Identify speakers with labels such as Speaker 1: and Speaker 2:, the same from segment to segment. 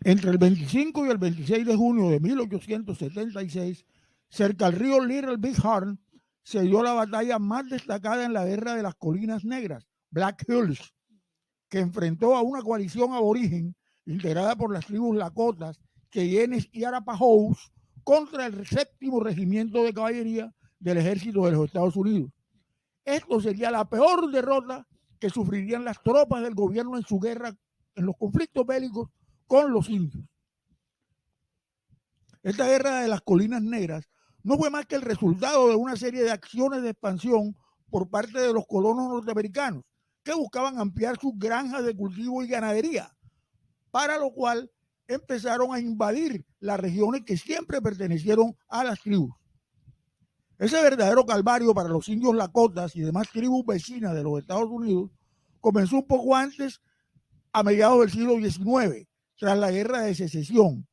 Speaker 1: Entre el 25 y el 26 de junio de 1876, cerca al río Little Big Horn, se dio la batalla más destacada en la Guerra de las Colinas Negras, Black Hills, que enfrentó a una coalición aborigen integrada por las tribus Lakotas, Cheyennes y Arapahoes contra el séptimo regimiento de caballería del ejército de los Estados Unidos. Esto sería la peor derrota que sufrirían las tropas del gobierno en su guerra, en los conflictos bélicos con los indios. Esta guerra de las Colinas Negras no fue más que el resultado de una serie de acciones de expansión por parte de los colonos norteamericanos que buscaban ampliar sus granjas de cultivo y ganadería, para lo cual empezaron a invadir las regiones que siempre pertenecieron a las tribus. Ese verdadero calvario para los indios lakotas y demás tribus vecinas de los Estados Unidos comenzó un poco antes, a mediados del siglo XIX, tras la Guerra de Secesión,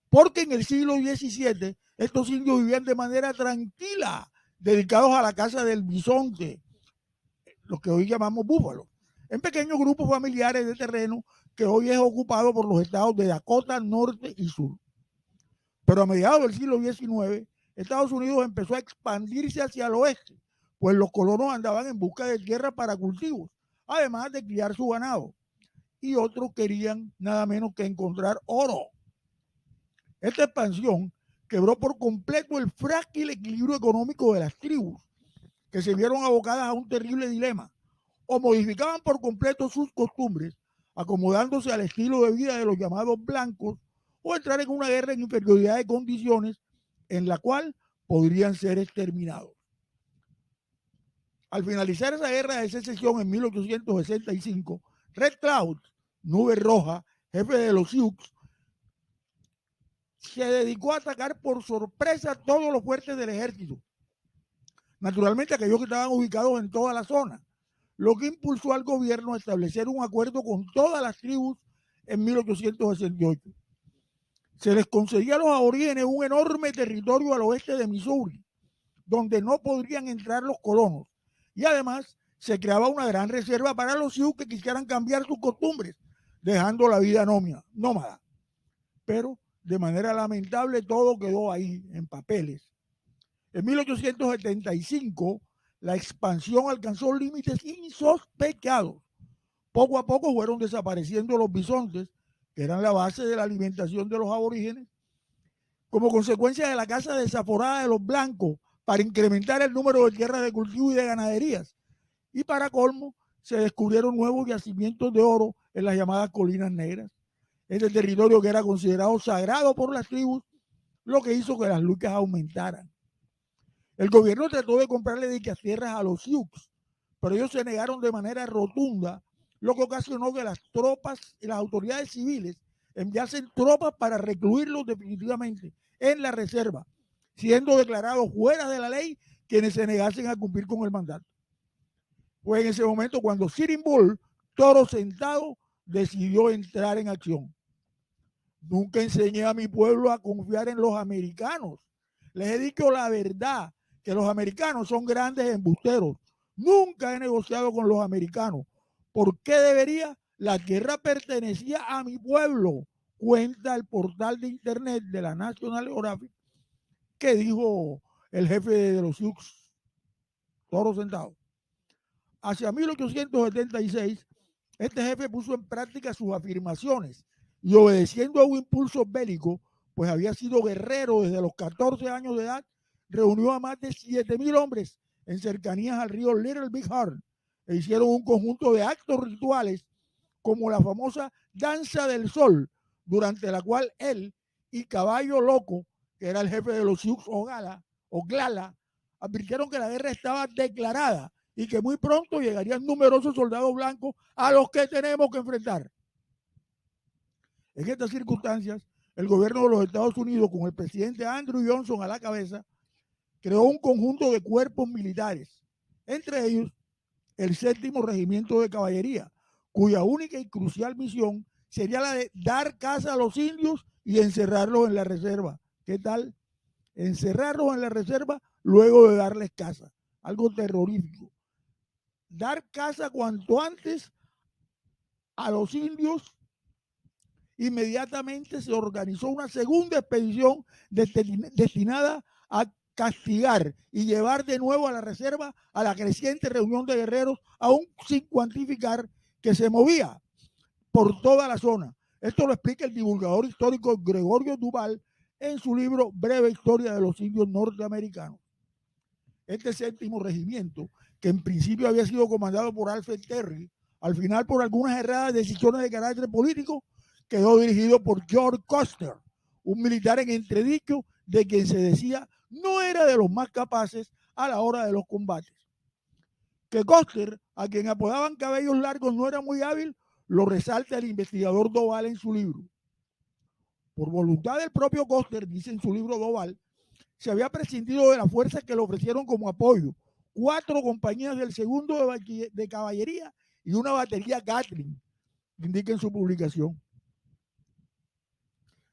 Speaker 1: porque en el siglo XVII estos indios vivían de manera tranquila, dedicados a la caza del bisonte, lo que hoy llamamos búfalo, en pequeños grupos familiares de terreno que hoy es ocupado por los estados de Dakota Norte y Sur. Pero a mediados del siglo XIX, Estados Unidos empezó a expandirse hacia el oeste, pues los colonos andaban en busca de tierra para cultivos, además de criar su ganado, y otros querían nada menos que encontrar oro. Esta expansión quebró por completo el frágil equilibrio económico de las tribus, que se vieron abocadas a un terrible dilema: o modificaban por completo sus costumbres, acomodándose al estilo de vida de los llamados blancos, o entrar en una guerra en inferioridad de condiciones en la cual podrían ser exterminados. Al finalizar esa guerra de secesión en 1865, Red Cloud, Nube Roja, jefe de los Sioux, se dedicó a atacar por sorpresa todos los fuertes del ejército, naturalmente aquellos que estaban ubicados en toda la zona, lo que impulsó al gobierno a establecer un acuerdo con todas las tribus en 1868. Se les concedía a los aborígenes un enorme territorio al oeste de Missouri, donde no podrían entrar los colonos, y además se creaba una gran reserva para los Sioux que quisieran cambiar sus costumbres, dejando la vida nómada. Pero de manera lamentable todo quedó ahí en papeles. En 1875 la expansión alcanzó límites insospechados. Poco a poco fueron desapareciendo los bisontes, que eran la base de la alimentación de los aborígenes, como consecuencia de la caza desaforada de los blancos para incrementar el número de tierras de cultivo y de ganaderías. Y para colmo, se descubrieron nuevos yacimientos de oro en las llamadas Colinas Negras. Este territorio que era considerado sagrado por las tribus, lo que hizo que las luchas aumentaran. El gobierno trató de comprarle dichas tierras a los Sioux, pero ellos se negaron de manera rotunda, lo que ocasionó que las tropas y las autoridades civiles enviasen tropas para recluirlos definitivamente en la reserva, siendo declarados fuera de la ley quienes se negasen a cumplir con el mandato. Fue en ese momento cuando Sitting Bull, toro sentado, decidió entrar en acción. Nunca enseñé a mi pueblo a confiar en los americanos. Les he dicho la verdad, que los americanos son grandes embusteros. Nunca he negociado con los americanos. ¿Por qué debería? La tierra pertenecía a mi pueblo. Cuenta el portal de internet de la National Geographic que dijo el jefe de los Sioux, toro sentado. Hacia 1876, este jefe puso en práctica sus afirmaciones y, obedeciendo a un impulso bélico, pues había sido guerrero desde los 14 años de edad, reunió a más de 7,000 hombres en cercanías al río Little Big Horn e hicieron un conjunto de actos rituales como la famosa Danza del Sol, durante la cual él y Caballo Loco, que era el jefe de los Sioux Oglala, advirtieron que la guerra estaba declarada y que muy pronto llegarían numerosos soldados blancos a los que tenemos que enfrentar. En estas circunstancias, el gobierno de los Estados Unidos, con el presidente Andrew Johnson a la cabeza, creó un conjunto de cuerpos militares, entre ellos el séptimo regimiento de caballería, cuya única y crucial misión sería la de dar caza a los indios y encerrarlos en la reserva. ¿Qué tal? Encerrarlos en la reserva luego de darles caza. Algo terrorífico. Dar caza cuanto antes a los indios inmediatamente se organizó una segunda expedición destinada a castigar y llevar de nuevo a la reserva a la creciente reunión de guerreros, aún sin cuantificar, que se movía por toda la zona. Esto lo explica el divulgador histórico Gregorio Duval en su libro Breve Historia de los Indios Norteamericanos. Este séptimo regimiento, que en principio había sido comandado por Alfred Terry, al final por algunas erradas decisiones de carácter político, quedó dirigido por George Custer, un militar en entredicho de quien se decía no era de los más capaces a la hora de los combates. Que Custer, a quien apodaban cabellos largos, no era muy hábil, lo resalta el investigador Doval en su libro. Por voluntad del propio Custer, dice en su libro Doval, se había prescindido de las fuerzas que le ofrecieron como apoyo 4 compañías del segundo de caballería y una batería Gatling, indica en su publicación.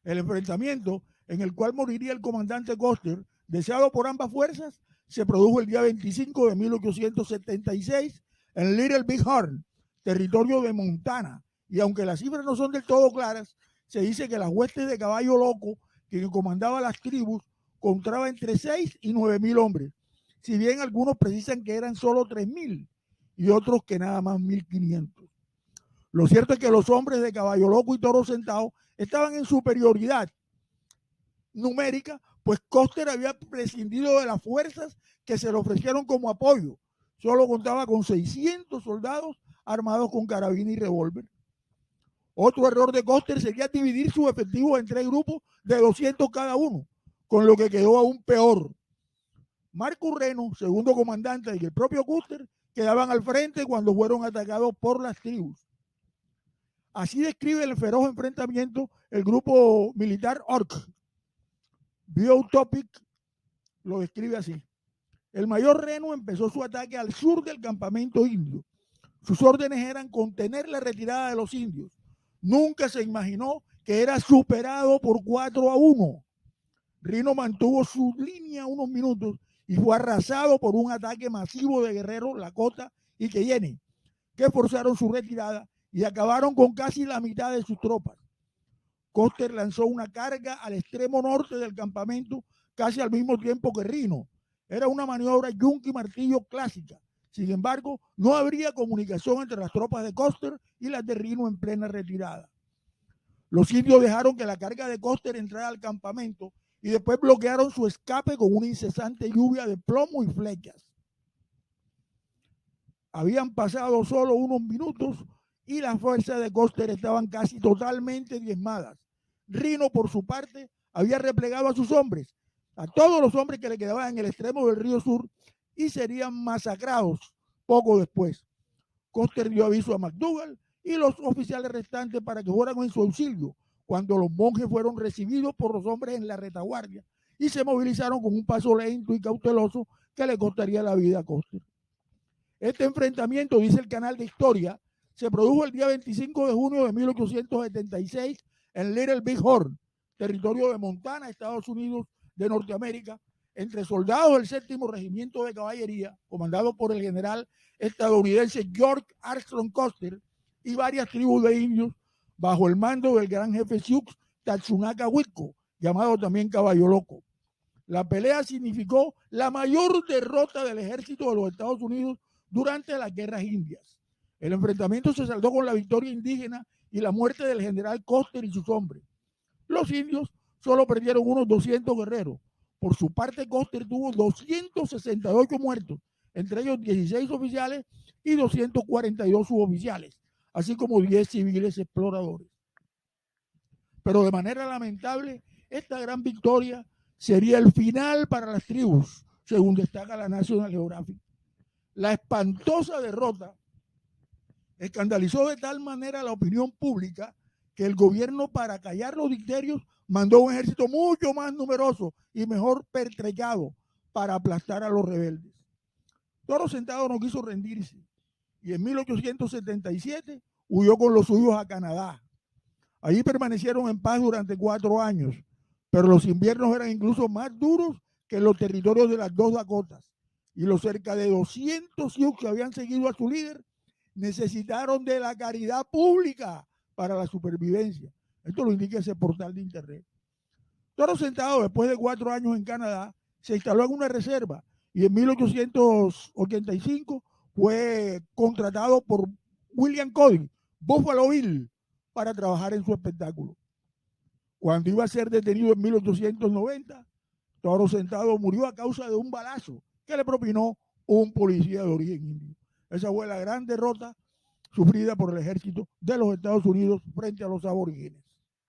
Speaker 1: El enfrentamiento, en el cual moriría el comandante Custer, deseado por ambas fuerzas, se produjo el día 25 de 1876 en Little Big Horn, territorio de Montana, y aunque las cifras no son del todo claras, se dice que las huestes de Caballo Loco, quien comandaba las tribus, contaba entre 6 y 9,000 hombres, si bien algunos precisan que eran solo 3,000 y otros que nada más 1,500. Lo cierto es que los hombres de Caballo Loco y Toro Sentado estaban en superioridad numérica, pues Custer había prescindido de las fuerzas que se le ofrecieron como apoyo. Solo contaba con 600 soldados armados con carabina y revólver. Otro error de Custer sería dividir su efectivo en 3 grupos de 200 cada uno, con lo que quedó aún peor. Marco Reno, segundo comandante, y el propio Custer quedaban al frente cuando fueron atacados por las tribus. Así describe el feroz enfrentamiento el grupo militar Orc. Biotopic lo describe así. El mayor Reno empezó su ataque al sur del campamento indio. Sus órdenes eran contener la retirada de los indios. Nunca se imaginó que era superado por 4-1. Reno mantuvo su línea unos minutos y fue arrasado por un ataque masivo de guerreros Lakota y Cheyenne, que forzaron su retirada y acabaron con casi la mitad de sus tropas. Custer lanzó una carga al extremo norte del campamento casi al mismo tiempo que Reno. Era una maniobra yunque y martillo clásica. Sin embargo, no habría comunicación entre las tropas de Custer y las de Reno en plena retirada. Los indios dejaron que la carga de Custer entrara al campamento y después bloquearon su escape con una incesante lluvia de plomo y flechas. Habían pasado solo unos minutos y las fuerzas de Custer estaban casi totalmente diezmadas. Reno, por su parte, había replegado a sus hombres, a todos los hombres que le quedaban en el extremo del río Sur, y serían masacrados poco después. Custer dio aviso a McDougall y los oficiales restantes para que fueran en su auxilio, cuando los monjes fueron recibidos por los hombres en la retaguardia y se movilizaron con un paso lento y cauteloso que le costaría la vida a Custer. Este enfrentamiento, dice el canal de Historia, se produjo el día 25 de junio de 1876 en Little Big Horn, territorio de Montana, Estados Unidos de Norteamérica, entre soldados del séptimo regimiento de caballería, comandado por el general estadounidense George Armstrong Custer, y varias tribus de indios bajo el mando del gran jefe Sioux Tatsunaka Witko, llamado también Caballo Loco. La pelea significó la mayor derrota del ejército de los Estados Unidos durante las guerras indias. El enfrentamiento se saldó con la victoria indígena y la muerte del general Custer y sus hombres. Los indios solo perdieron unos 200 guerreros. Por su parte, Custer tuvo 268 muertos, entre ellos 16 oficiales y 242 suboficiales, así como 10 civiles exploradores. Pero de manera lamentable, esta gran victoria sería el final para las tribus, según destaca la National Geographic. La espantosa derrota escandalizó de tal manera a la opinión pública que el gobierno, para callar los dicterios, mandó un ejército mucho más numeroso y mejor pertrechado para aplastar a los rebeldes. Toro Sentado no quiso rendirse y en 1877 huyó con los suyos a Canadá. Allí permanecieron en paz durante 4 años, pero los inviernos eran incluso más duros que en los territorios de las 2 Dakotas, y los cerca de 200 Sioux que habían seguido a su líder necesitaron de la caridad pública para la supervivencia. Esto lo indica ese portal de internet. Toro Sentado, después de 4 años en Canadá, se instaló en una reserva y en 1885 fue contratado por William Cody, Buffalo Bill, para trabajar en su espectáculo. Cuando iba a ser detenido en 1890, Toro Sentado murió a causa de un balazo que le propinó un policía de origen indio. Esa fue la gran derrota sufrida por el ejército de los Estados Unidos frente a los aborígenes.